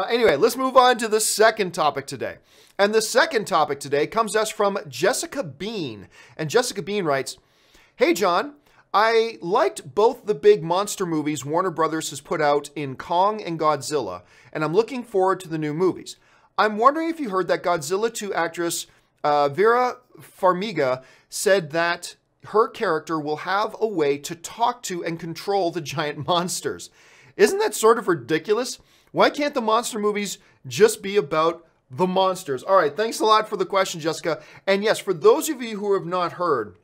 Anyway, let's move on to the second topic today. And the second topic today comes to us from Jessica Bean. And Jessica Bean writes, "Hey, John, I liked both the big monster movies Warner Brothers has put out in Kong and Godzilla, and I'm looking forward to the new movies. I'm wondering if you heard that Godzilla 2 actress Vera Farmiga said that her character will have a way to talk to and control the giant monsters. Isn't that sort of ridiculous? Why can't the monster movies just be about the monsters?" All right, thanks a lot for the question, Jessica. And yes, for those of you who have not heard,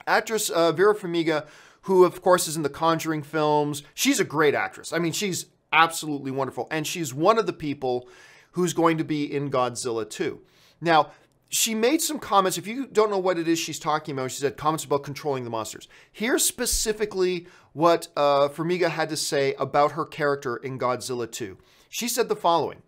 actress Vera Farmiga, who of course is in the Conjuring films, she's a great actress. I mean, she's absolutely wonderful. And she's one of the people who's going to be in Godzilla 2. Now, she made some comments. If you don't know what it is she's talking about, she said comments about controlling the monsters. Here's specifically what Farmiga had to say about her character in Godzilla 2. She said the following.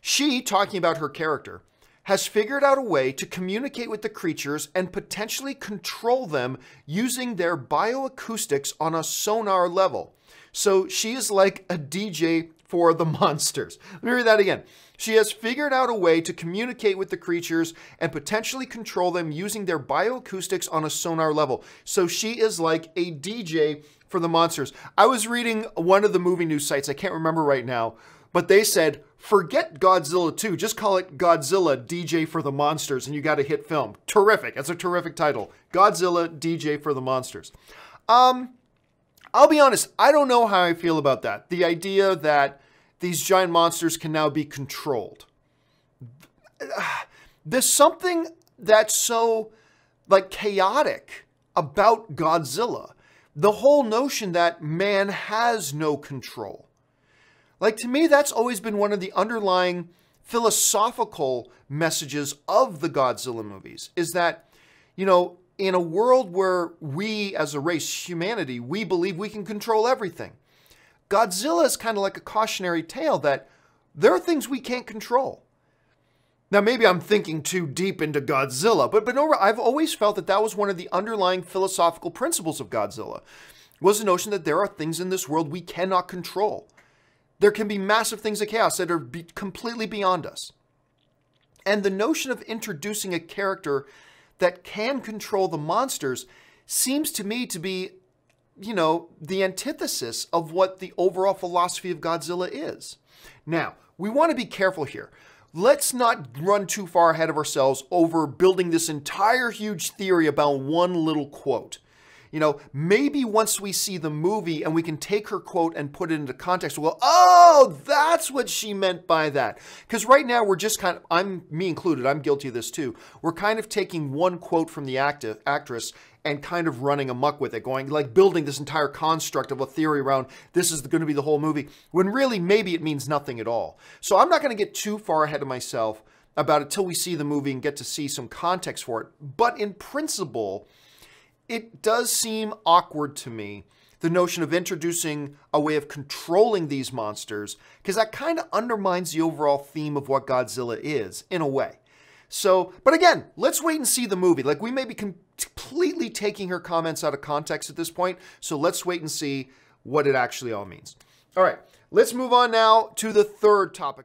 She, talking about her character, has figured out a way to communicate with the creatures and potentially control them using their bioacoustics on a sonar level. So she is like a DJ for the monsters. Let me read that again. She has figured out a way to communicate with the creatures and potentially control them using their bioacoustics on a sonar level. So she is like a DJ for the monsters. I was reading one of the movie news sites, I can't remember right now, but they said, forget Godzilla 2, just call it Godzilla DJ for the Monsters, and you got a hit film. Terrific. That's a terrific title. Godzilla DJ for the Monsters. I'll be honest, I don't know how I feel about that. The idea that these giant monsters can now be controlled. There's something that's so, like, chaotic about Godzilla. The whole notion that man has no control. Like, to me, that's always been one of the underlying philosophical messages of the Godzilla movies, is that, you know, in a world where we, as a race, humanity, we believe we can control everything. Godzilla is kind of like a cautionary tale that there are things we can't control. Now, maybe I'm thinking too deep into Godzilla, but no, I've always felt that that was one of the underlying philosophical principles of Godzilla, was the notion that there are things in this world we cannot control. There can be massive things of chaos that are completely beyond us. And the notion of introducing a character that can control the monsters seems to me to be, you know, the antithesis of what the overall philosophy of Godzilla is. Now, we want to be careful here. Let's not run too far ahead of ourselves over building this entire huge theory about one little quote. You know, maybe once we see the movie and we can take her quote and put it into context, we'll go, oh, that's what she meant by that. Because right now we're just kind of, me included, I'm guilty of this too. We're kind of taking one quote from the actress and kind of running amok with it, going like building this entire construct of a theory around this is going to be the whole movie, when really maybe it means nothing at all. So I'm not going to get too far ahead of myself about it till we see the movie and get to see some context for it. But in principle, it does seem awkward to me, the notion of introducing a way of controlling these monsters, because that kind of undermines the overall theme of what Godzilla is, in a way. So, but again, let's wait and see the movie. Like, we may be completely taking her comments out of context at this point, so let's wait and see what it actually all means. All right, let's move on now to the third topic.